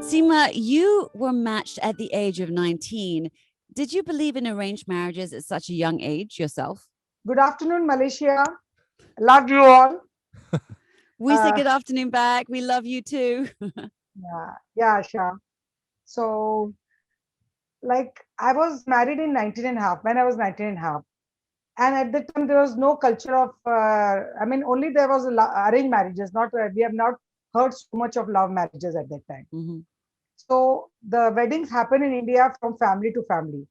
Seema, you were matched at the age of 19. Did you believe in arranged marriages at such a young age yourself? Good afternoon, Malaysia. Love you all. We say Uh, good afternoon back. We love you too. yeah, Asha. So, like, I was married in 19 and a half, when I was 19 and a half. And at the time, there was no culture of, only there was arranged marriages. Not We have not heard so much of love marriages at that time. Mhm. So, the weddings happen in India from family to family.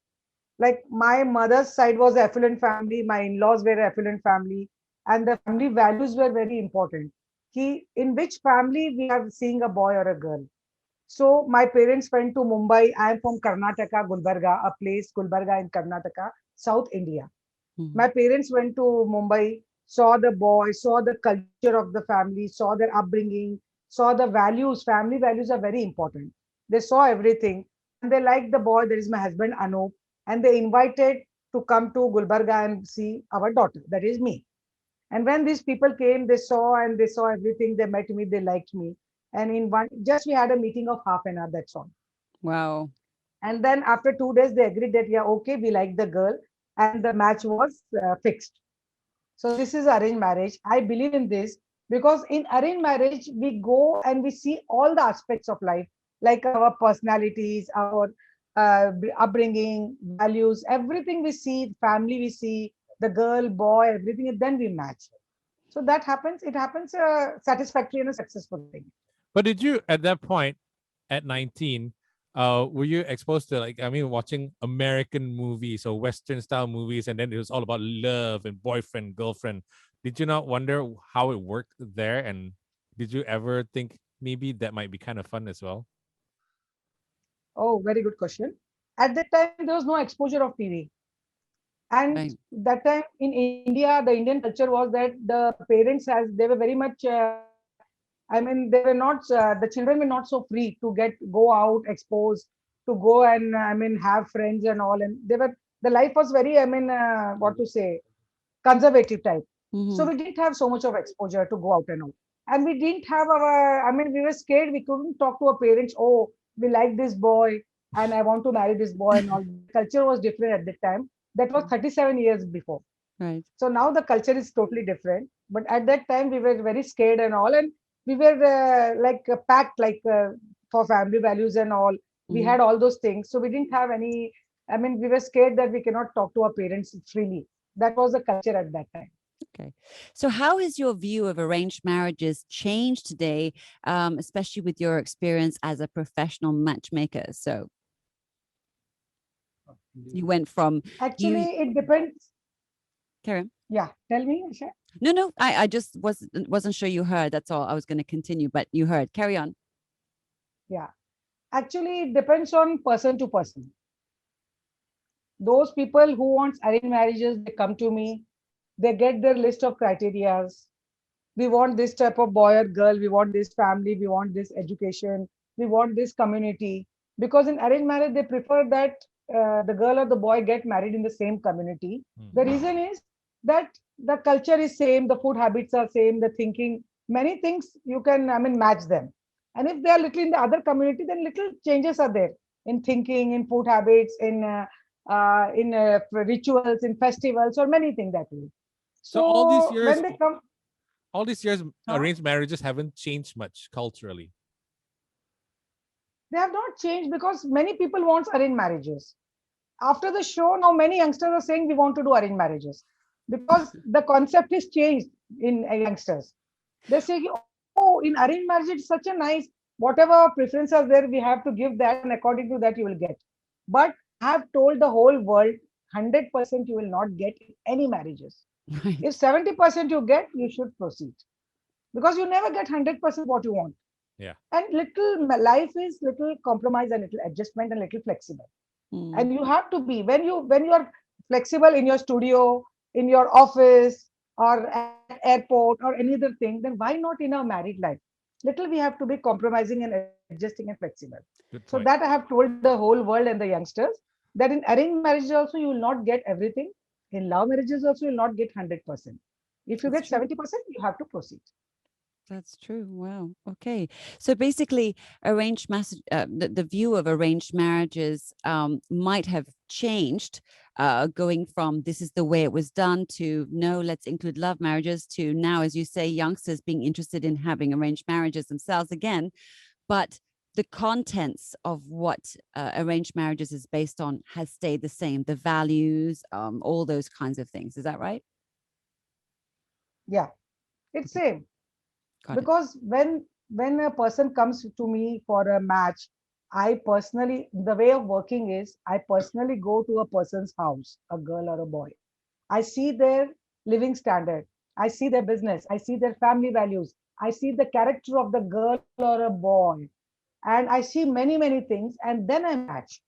Like, my mother's side was affluent family, my in-laws were affluent family, and the family values were very important. In which family we are seeing a boy or a girl. So my parents went to Mumbai. I am from Karnataka, Gulbarga, a place Gulbarga in Karnataka, South India. Mhm. My parents went to Mumbai, saw the boy, saw the culture of the family, saw their upbringing, saw the values. Family values are very important. They saw everything and they liked the boy. There is my husband Anup, and they invited to come to Gulbarga and see our daughter. That is me. And when these people came, they saw everything. They met me, they liked me. And in one, just we had a meeting of half an hour, that's all. Wow. And then after 2 days, they agreed that, yeah, okay, we like the girl. And the match was fixed. So this is arranged marriage. I believe in this because in arranged marriage, we go and we see all the aspects of life, like our personalities, our upbringing, values, everything we see, family we see, the girl, boy, everything, and then we match. So that happens. It happens satisfactory and a successful thing. But did you at that point at 19, were you exposed to watching American movies or Western style movies, and then it was all about love and boyfriend, girlfriend? Did you not wonder how it worked there? And did you ever think maybe that might be kind of fun as well? Oh, very good question. At that time, there was no exposure of TV. And Right. that time in India, the Indian culture was that the parents they were very much they were not the children were not so free to go out exposed, to go and have friends and all, and the life was very what to say, conservative type. So Mhm. we didn't have so much of exposure to go out and all. And we didn't have we were scared. We couldn't talk to our parents. Oh, we like this boy and I want to marry this boy and all. The culture was different at that time. That was 37 years before. Right. So now the culture is totally different. But at that time, we were very scared and all. And we were packed for family values and all. We Mhm. had all those things. So we didn't have any, we were scared that we cannot talk to our parents freely. That was the culture at that time. Okay. So, how has your view of arranged marriages changed today, especially with your experience as a professional matchmaker? So, you went from you, Actually, it depends. Karen. Yeah, tell me, Asha. No, no, I just wasn't sure you heard. That's all. I was going to continue, but you heard. Carry on. Yeah, actually, it depends on person to person. Those people who want arranged marriages, they come to me. They get their list of criterias. We want this type of boy or girl. We want this family. We want this education. We want this community. Because in arranged marriage, they prefer that the girl or the boy get married in the same community. The Mhm. reason is that the culture is same, the food habits are same, the thinking, many things you can, match them. And if they are little in the other community, then little changes are there in thinking, in food habits, in rituals, in festivals, or many things that way. So all these So years, when they come, huh? arranged marriages haven't changed much culturally. They have not changed because many people want arranged marriages. After the show, now many youngsters are saying we want to do arranged marriages because the concept is changed in youngsters. They say, oh, in arranged marriage, it's such a nice, whatever preferences are there, we have to give that, and according to that, you will get. But I have told the whole world 100% you will not get in any marriages. Right. If 70% you get, you should proceed because you never get 100% what you want. Yeah. And life is little compromise and little adjustment and little flexible. Mm. And you have to be when you are flexible in your studio, in your office, or at airport or any other thing, then why not in our married life? Little we have to be compromising and adjusting and flexible. So Good that I point. have told the whole world and the youngsters that in arranged marriages also you will not get everything. In love marriages also you will not get 100%. If you That's get true. 70%, you have to proceed. That's true. Wow. Okay. So basically, the view of arranged marriages might have changed, going from this is the way it was done to no, let's include love marriages to now, as you say, youngsters being interested in having arranged marriages themselves again. But the contents of what arranged marriages is based on has stayed the same. The values, all those kinds of things. Is that right? Yeah, it's same. Got it. Because when a person comes to me for a match, I personally, the way of working is I personally go to a person's house, a girl or a boy. I see their living standard, I see their business, I see their family values, I see the character of the girl or a boy, and I see many things, and then I match.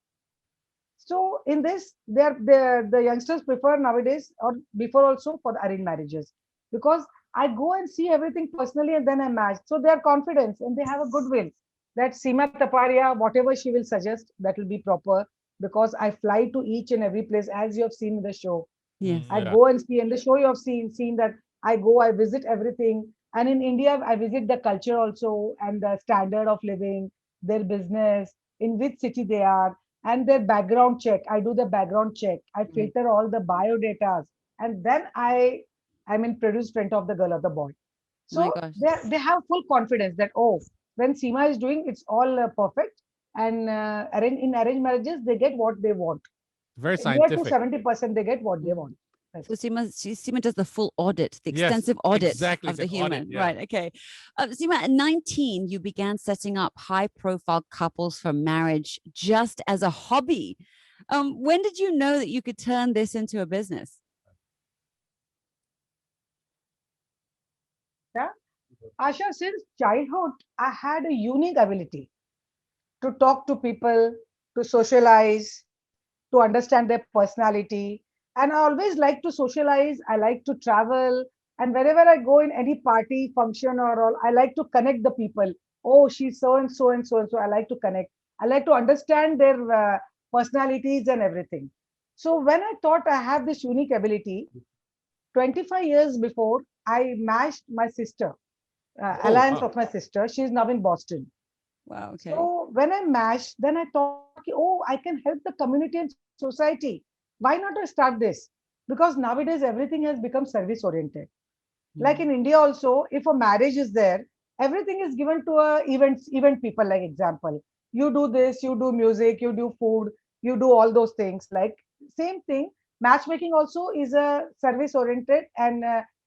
So in this, the youngsters prefer nowadays or before also for the arranged marriages, because I go and see everything personally and then I match. So they are confident and they have a goodwill that Seema Taparia, whatever she will suggest, that will be proper, because I fly to each and every place as you have seen in the show. Yes. I Yeah. go and see in the show you have seen that I go, I visit everything. And in India, I visit the culture also and the standard of living, their business, in which city they are, and their background check. I do the background check. I Right. filter all the biodatas, and then I produce front of the girl or the boy. My So gosh. they have full confidence that, oh, when Seema is doing, it's all perfect. And in arranged marriages, they get what they want. Very Near to scientific. 70%, they get what they want. That's So it. Seema does the full audit, the Yes, extensive audit exactly. of It's the an audit. human. Yeah. Right. Okay. Seema, at 19, you began setting up high-profile couples for marriage just as a hobby. When did you know that you could turn this into a business? Yeah. Asha, since childhood, I had a unique ability to talk to people, to socialize, to understand their personality. And I always like to socialize. I like to travel. And wherever I go in any party, function, or all, I like to connect the people. Oh, she's so and so and so and so. I like to connect. I like to understand their personalities and everything. So when I thought I have this unique ability, 25 years before, I matched my sister, Oh, alliance wow. of my sister. She's now in Boston. Wow. Okay. So when I matched, then I thought, "Okay, oh, I can help the community and society. Why not I start this? Because nowadays everything has become service oriented. Like in Mm. India also, if a marriage is there, everything is given to a event people. Like example, you do this, you do music, you do food, you do all those things. Like same thing, matchmaking also is a service oriented, and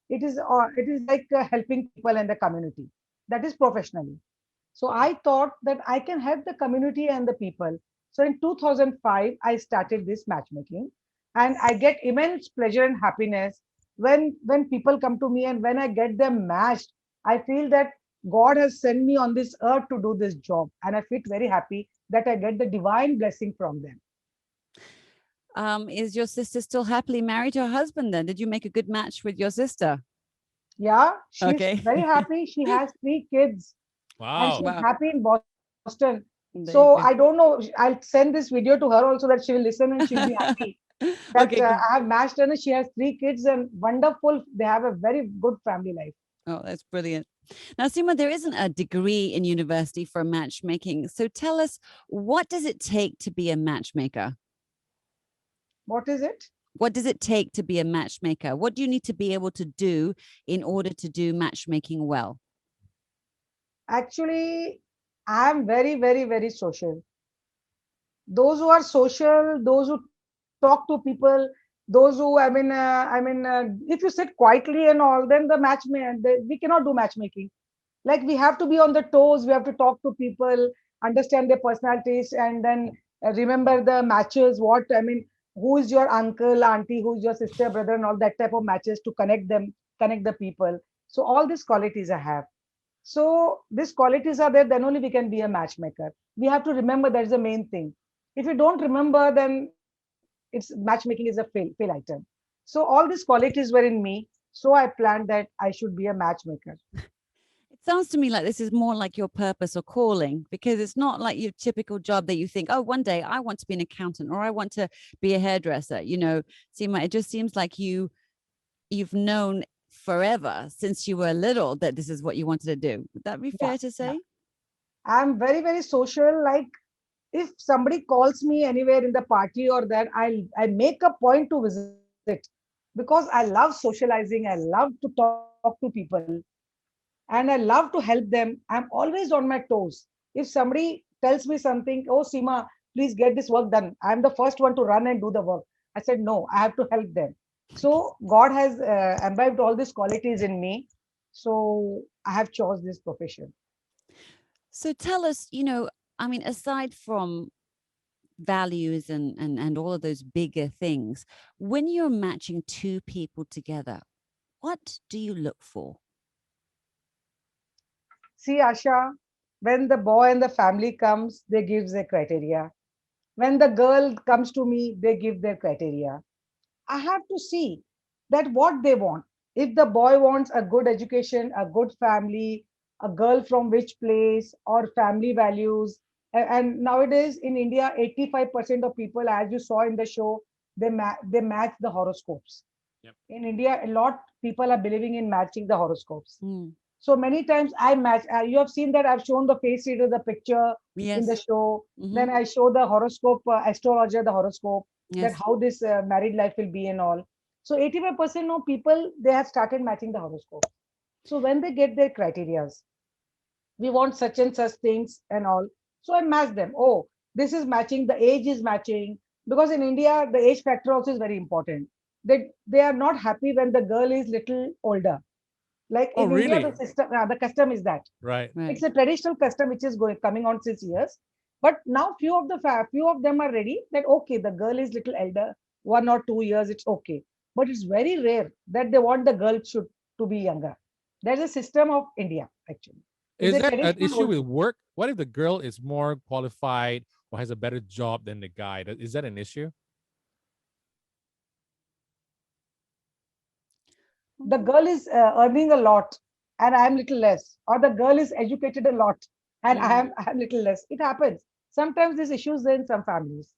it is like helping people and the community. That is professionally. So I thought that I can help the community and the people. So in 2005, I started this matchmaking, and I get immense pleasure and happiness when people come to me, and when I get them matched. I feel that God has sent me on this earth to do this job, and I feel very happy that I get the divine blessing from them. Is your sister still happily married to her husband then? Did you make a good match with your sister? Yeah, she's Okay. very happy. She has 3 kids, and Wow. she's Wow. happy in Boston. There you So go. I don't know. I'll send this video to her also that she will listen and she'll be happy that Okay, good. I have matched her. And she has 3 kids and wonderful. They have a very good family life. Oh, that's brilliant. Now, Seema, there isn't a degree in university for matchmaking. So tell us, what does it take to be a matchmaker? What is it? What does it take to be a matchmaker? What do you need to be able to do in order to do matchmaking well? Actually, I am very social. Those who are social, those who talk to people, those who if you sit quietly and all, then we cannot do matchmaking. Like we have to be on the toes, we have to talk to people, understand their personalities, and then remember the matches. Who is your uncle, auntie, who is your sister, brother, and all that type of matches to connect them, connect the people. So all these qualities I have. So these qualities are there, then only we can be a matchmaker. We have to remember that's the main thing. If you don't remember, then it's matchmaking is a fail item. So all these qualities were in me. So I planned that I should be a matchmaker. It sounds to me like this is more like your purpose or calling, because it's not like your typical job that you think, oh, one day I want to be an accountant or I want to be a hairdresser. Seema, it just seems like you've known forever since you were little that this is what you wanted to do. Would that be fair to say? I'm very, very social. Like if somebody calls me anywhere in the party or that, I make a point to visit because I love socializing. I love to talk to people and I love to help them. I'm always on my toes. If somebody tells me something, oh Seema, please get this work done. I'm the first one to run and do the work. I said, no, I have to help them. So God has imbibed all these qualities in me. So I have chose this profession. So tell us, I mean, aside from values and all of those bigger things, when you're matching two people together, what do you look for? See, Asha, when the boy and the family comes, they give their criteria. When the girl comes to me, they give their criteria. I have to see that what they want. If the boy wants a good education, a good family, a girl from which place, or family values. And nowadays in India, 85% of people, as you saw in the show, they match the horoscopes. Yep. In India, a lot people are believing in matching the horoscopes. Mm. So many times I match. You have seen that I've shown the face reader, the picture in the Yes. show. Mhm. Then I show the horoscope, astrologer, the horoscope, that Yes. how this married life will be and all. So 85% of people, they have started matching the horoscope. So when they get their criterias, we want such and such things and all. So I match them. Oh, this is matching, the age is matching. Because in India, the age factor also is very important. They are not happy when the girl is little older. Like Oh, in India, really? the custom is that. Right. Right. It's a traditional custom which is coming on since years. But now few of them are ready that okay, the girl is little elder, 1 or 2 years, it's okay. But it's very rare that they want the girl should to be younger. There's a system of India actually. It's Is a that an traditional issue old with thing. work? What if the girl is more qualified or has a better job than the guy? Is that an issue? The girl is earning a lot and I am little less, or the girl is educated a lot and Mm. I am little less. It happens. Sometimes there's issues there in some families.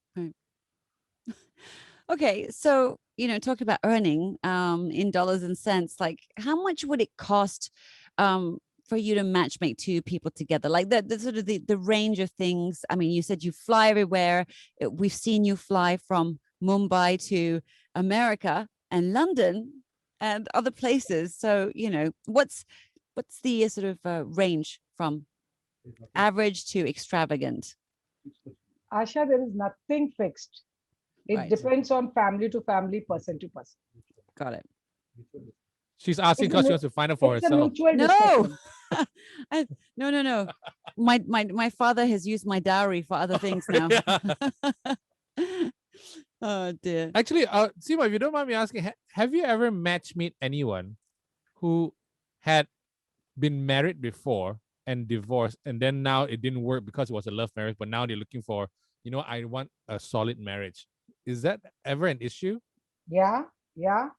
Okay, so talking about earning in dollars and cents, like how much would it cost for you to matchmake two people together? Like the sort of the range of things. I mean, you said you fly everywhere. We've seen you fly from Mumbai to America and London and other places. So what's the sort of range from average to extravagant? Asha, there is nothing fixed. It Right, depends on family to family, person to person. got it. She's asking It's a, because she mu- wants to find out for it's a herself. mutual No, discussion. no. My father has used my dowry for other things now. Oh dear. Actually, Seema, if you don't mind me asking, have you ever match meet anyone who had been married before and divorced, and then now it didn't work because it was a love marriage, but now they're looking for, I want a solid marriage. Is that ever an issue? Yeah, yeah.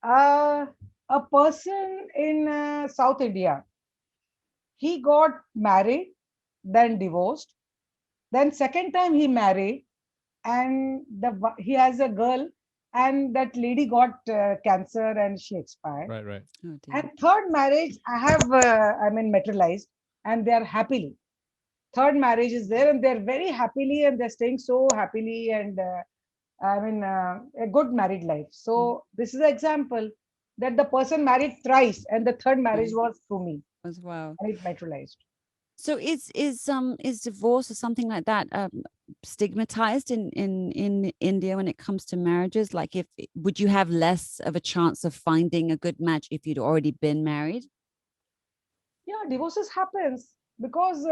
Uh, a person in South India, he got married, then divorced. Then second time he married, and he has a girl, and that lady got cancer and she expired. Right, right. Oh dear. And third marriage, materialized, and they are happily. Third marriage is there, and they're very happily, and they're staying so happily, and a good married life. So this is an example that the person married thrice, and the third marriage Right. was through me, As well. and it materialized. So is divorce or something like that stigmatized in India when it comes to marriages? Like, if would you have less of a chance of finding a good match if you'd already been married? Yeah, divorces happens because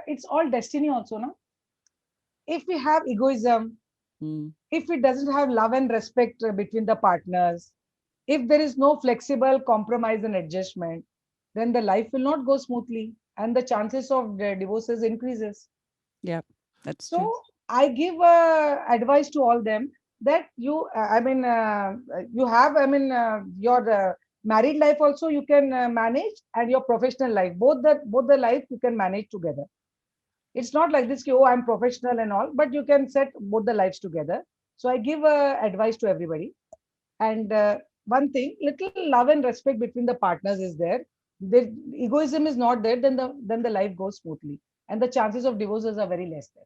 it's all destiny also, no? If we have egoism, Mm. if it doesn't have love and respect between the partners, if there is no flexible compromise and adjustment, then the life will not go smoothly and the chances of the divorces increases. Yeah, that's So true. I give advice to all them that you have, your married life also you can manage, and your professional life, both the life you can manage together. It's not like this, oh, I'm professional and all, but you can set both the lives together. So I give advice to everybody. And one thing, little love and respect between the partners is there. The egoism is not there, then the life goes smoothly, and the chances of divorces are very less there.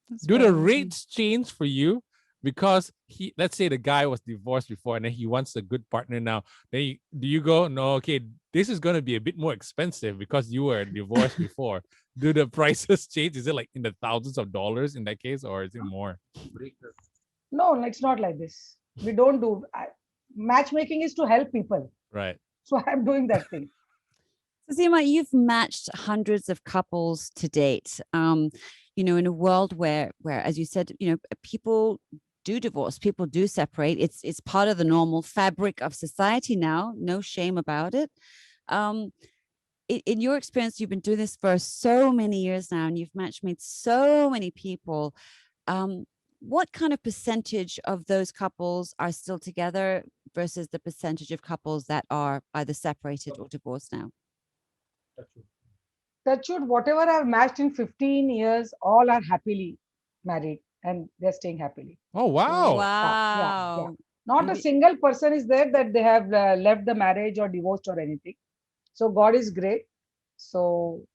That's Do very the amazing. rates change for you? Because let's say the guy was divorced before and then he wants a good partner now. Then do you go, no, okay, this is going to be a bit more expensive because you were divorced before. Do the prices change? Is it like in the thousands of dollars in that case, or is it more? No, it's not like this. We don't do matchmaking is to help people. Right. So I'm doing that thing. So Seema, you've matched hundreds of couples to date. In a world where, as you said, people do divorce, people do separate. It's part of the normal fabric of society now. No shame about it. In your experience, you've been doing this for so many years now, and you've made so many people. What kind of percentage of those couples are still together versus the percentage of couples that are either separated or divorced now? Touch wood, whatever I've matched in 15 years, all are happily married and they're staying happily. Oh, wow. Wow. Not a single person is there that they have left the marriage or divorced or anything. So God is great. So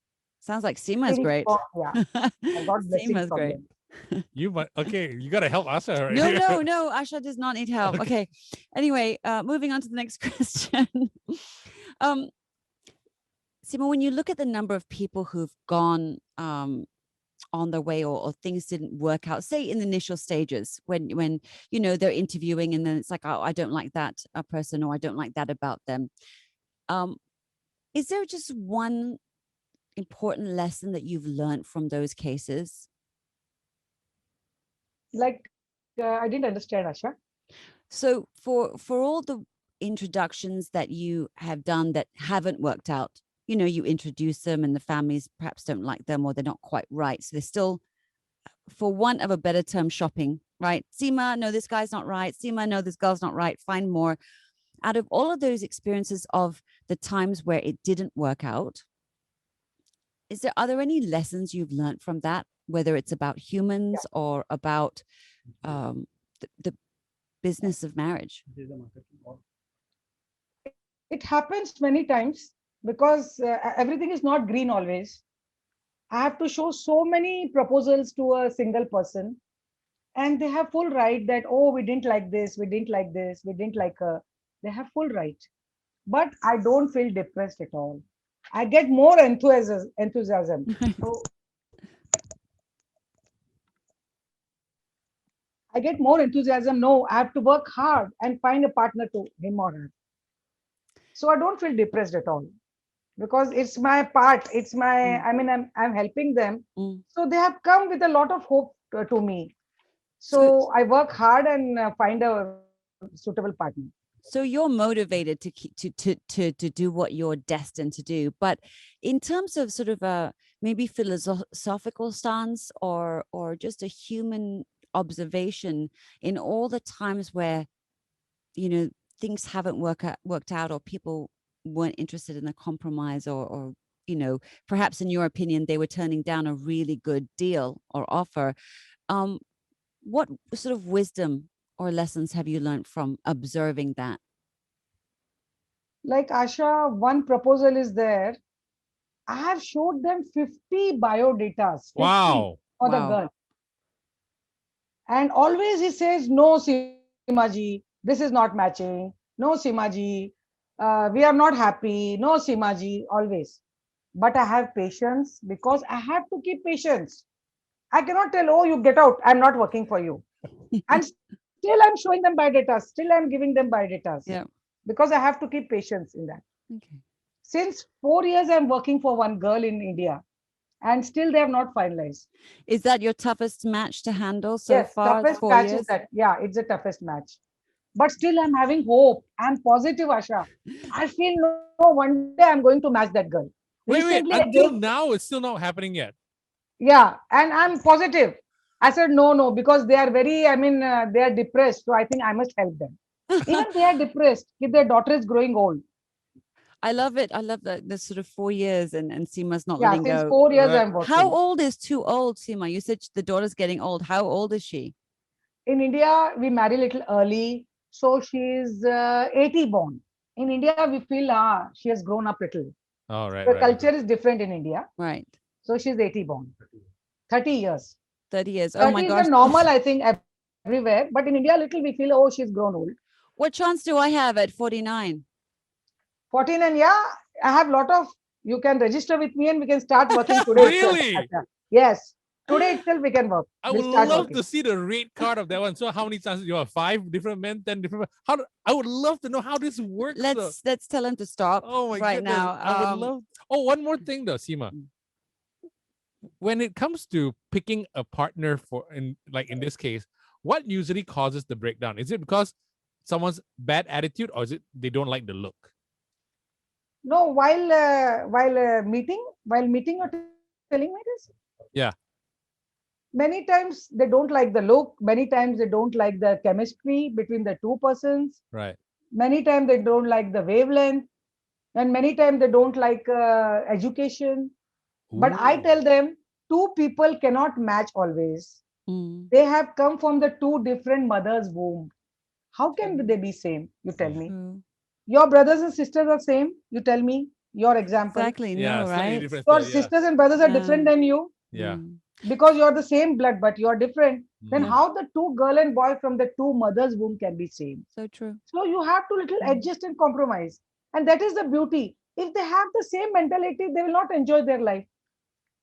Sounds like Seema's Feeling great. for- yeah, I got blessings Seema's from great. them. Okay, you got to help us. Right? No, Asha does not need help. Okay. Anyway, moving on to the next question. Seema, when you look at the number of people who've gone on their way or things didn't work out, say in the initial stages when they're interviewing and then it's like, oh, I don't like that person or I don't like that about them. Is there just one important lesson that you've learned from those cases? Like, I didn't understand, Asha. So for all the introductions that you have done that haven't worked out, you introduce them and the families perhaps don't like them or they're not quite right. So they're still, for want of a better term, shopping, right? Seema, no, this guy's not right. Seema, no, this girl's not right. Find more. Out of all of those experiences of the times where it didn't work out, are there any lessons you've learned from that, whether it's about humans or about the business of marriage? It happens many times because everything is not green always. I have to show so many proposals to a single person, and they have full right that, oh, we didn't like this, we didn't like this, we didn't like her. They have full right. But I don't feel depressed at all. I get more enthusiasm. So I get more enthusiasm. No, I have to work hard and find a partner to him or her. So I don't feel depressed at all because it's my part. It's my, I mean, I'm helping them. So they have come with a lot of hope to me. So I work hard and find a suitable partner. So you're motivated to do what you're destined to do. But in terms of sort of a maybe philosophical stance or just a human observation in all the times where, things haven't worked out or people weren't interested in a compromise or perhaps in your opinion, they were turning down a really good deal or offer. What sort of wisdom or lessons have you learned from observing that? Like Asha, one proposal is there. I have showed them 50 biodata. Wow. For the girl. And always he says, no, Seemaji, this is not matching. No, Seemaji, we are not happy. No, Seemaji, always. But I have patience because I have to keep patience. I cannot tell, oh, you get out. I'm not working for you. And still I'm showing them biodata. Still I'm giving them biodata. Yeah. Because I have to keep patience in that. Okay. Since 4 years, I'm working for one girl in India. And still they have not finalized. Is that your toughest match to handle so far? Toughest 4 match years? is that. Yeah, it's the toughest match. But still I'm having hope. I'm positive, Asha. I feel no, one day I'm going to match that girl. Wait, until now, it's still not happening yet. Yeah, and I'm positive. I said, no, because they are very, they are depressed. So I think I must help them. Even they are depressed if their daughter is growing old. I love it. I love the sort of 4 years and Seema's not letting since go. 4 years I'm working. How old is too old, Seema? You said the daughter's getting old. How old is she? In India, we marry a little early. So she's 80 born. In India, we feel she has grown up little. Oh, right, The right. culture is different in India. Right. So she's 80 born. 30 years. 30 years. Oh 30 my is gosh. the normal, I think, everywhere. But in India, little we feel, oh, she's grown old. What chance do I have at 49? 14, and yeah, I have lot of, you can register with me and we can start working today. itself, Really? Asha. Yes. Today itself we can work. I We'll would start love working. to see the rate card of that one. So how many chances you have? 5 different men, 10 different men? I would love to know how this works. though. Let's tell him to stop Oh my right goodness. now. I would love. Oh, one more thing though, Seema. Mm. When it comes to picking a partner for, in this case, what usually causes the breakdown? Is it because someone's bad attitude, or is it they don't like the look? No, while meeting, you're telling me this? Yeah. Many times they don't like the look. Many times they don't like the chemistry between the two persons. Right. Many times they don't like the wavelength, and many times they don't like education. But I Ooh. tell them, two people cannot match always. Mm. They have come from the two different mothers' womb. How can they be same? You tell me. True. Your brothers and sisters are same. You tell me your example. Exactly. Yeah, No, slightly right? different Your style, yeah. sisters and brothers are Yeah. different than you Yeah. Mm. because you're the same blood, but you're different. Then Mm. how the two girl and boy from the two mothers' womb can be same? So true. So you have to little Mm. adjust and compromise, and that is the beauty. If they have the same mentality, they will not enjoy their life.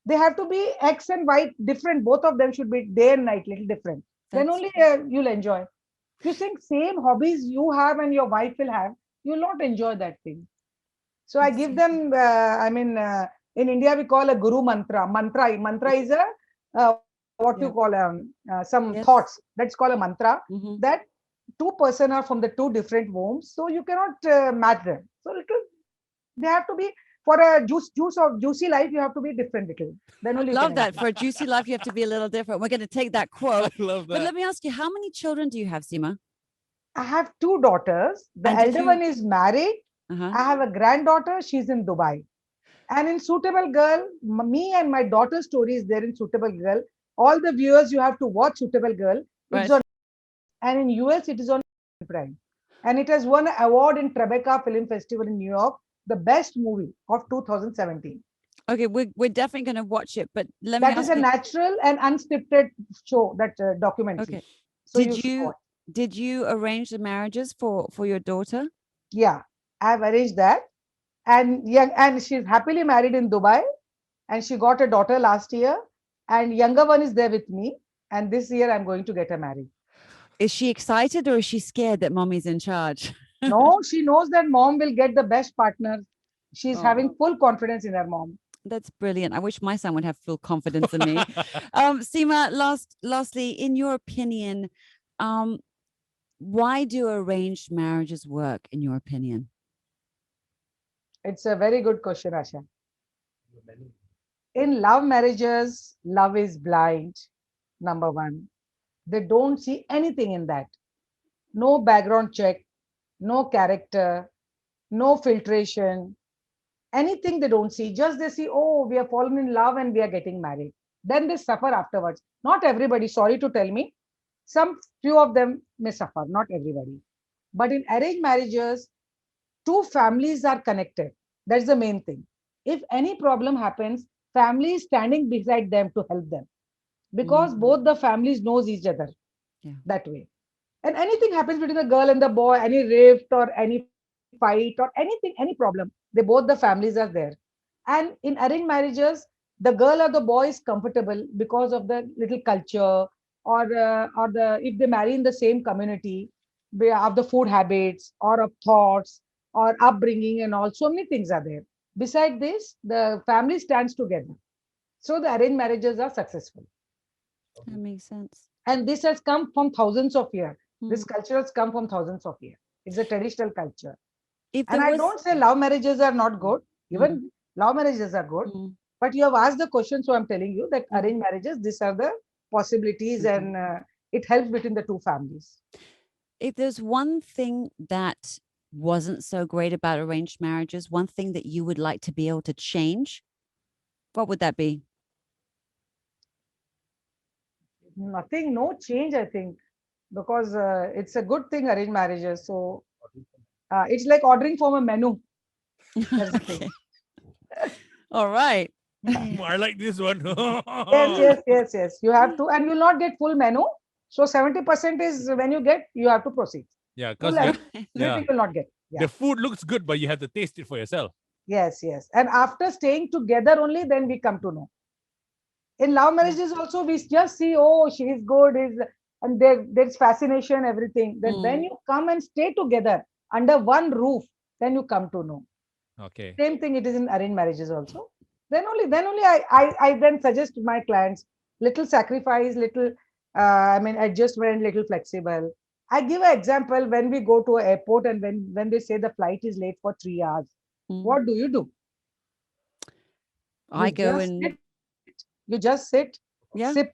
They have to be X and Y different. Both of them should be day and night little different. Then That's only you'll enjoy. If you think same hobbies you have and your wife will have, you'll not enjoy that thing. So I give them. In India we call a guru mantra. Mantra is a what you Yeah. call some Yes. thoughts. That's called a mantra. Mhm. That two person are from the two different wombs, so you cannot match them. So little they have to be for a juicy life. You have to be different little. Then only you Love can that. enjoy. For a juicy life, you have to be a little different. We're going to take that quote. I love But that. let me ask you, how many children do you have, Seema? I have two daughters. The And did elder you- one is married. Uh-huh. I have a granddaughter. She's in Dubai. And in Suitable Girl, me and my daughter's story is there in Suitable Girl. All the viewers, you have to watch Suitable Girl. It's Right. on, and in US, it is on Prime. And it has won an award in Tribeca Film Festival in New York, the best movie of 2017. Okay, we're definitely going to watch it, but let me That is ask a you. natural and unscripted show, that documentary. Okay. So Did should you watch. did you arrange the marriages for your daughter? Yeah, I've arranged that. And she's happily married in Dubai, and she got a daughter last year, and younger one is there with me, and this year I'm going to get her married. Is she excited or is she scared that mommy's in charge? No, she knows that mom will get the best partner. She's Oh. having full confidence in her mom. That's brilliant. I wish my son would have full confidence in me. Seema, lastly, in your opinion, why do arranged marriages work, in your opinion? It's a very good question, Asha. In love marriages, love is blind, number one. They don't see anything in that. No background check, no character, no filtration, anything they don't see. Just they see, oh, we have fallen in love and we are getting married. Then they suffer afterwards. Not everybody, sorry to tell me. Some few of them may suffer, not everybody. But in arranged marriages, two families are connected. That's the main thing. If any problem happens, family is standing beside them to help them, because Mhm. both the families knows each other. Yeah. That way. And anything happens between the girl and the boy, any rift or any fight or anything, any problem, they both the families are there. And in arranged marriages, the girl or the boy is comfortable because of the little culture, or the if they marry in the same community, of the food habits or of thoughts or upbringing, and all so many things are there. Beside this, the family stands together. So the arranged marriages are successful. That makes sense. And this has come from thousands of years. This Mm. culture has come from thousands of years. It's a traditional culture. If And there I was, don't say love marriages are not good. Even love marriages are good. Mm. But you have asked the question, so I'm telling you that Mhm. arranged marriages, these are the possibilities, Mhm. and it helps between the two families. if there's one thing that wasn't so great about arranged marriages, one thing that you would like to be able to change, what would that be? Nothing, no change, I think. because it's a good thing, arranged marriages. So it's like ordering from a menu. That's the thing. Okay. All right. I like this one. Yes. You have to, and you'll not get full menu. So 70% is when you get, you have to proceed. Yeah, because Full yeah, everything you'll not get. Yeah. the food looks good, but you have to taste it for yourself. Yes. And after staying together only, then we come to know. In love marriages also, we just see, oh, she is good, and there's fascination, everything. Then when you come and stay together under one roof, then you come to know. Okay. Same thing it is in arranged marriages also. Then only I then suggest to my clients little sacrifice, little adjustment, little flexible. I give an example. When we go to an airport and when they say the flight is late for 3 hours, what do? I You go just and sit. You just sit, yeah. sip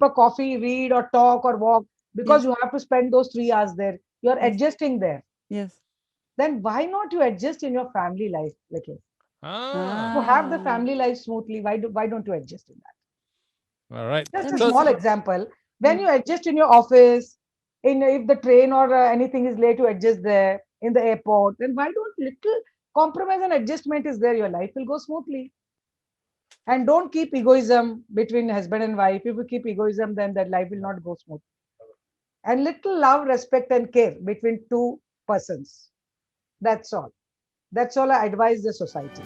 a coffee, read or talk or walk, because you have to spend those 3 hours there. You're Yes. adjusting there. Yes. Then why not you adjust in your family life? Like Ah, to have the Ah. family life smoothly, why don't you adjust in that? all right. Just That a makes small sense. example. When you adjust in your office, in if the train or anything is late, you adjust there. In the airport, then why don't little compromise and adjustment is there? Your life will go smoothly. And don't keep egoism between husband and wife. If you keep egoism, then that life will not go smooth. And little love, respect, and care between two persons. That's all. That's all I advise the society.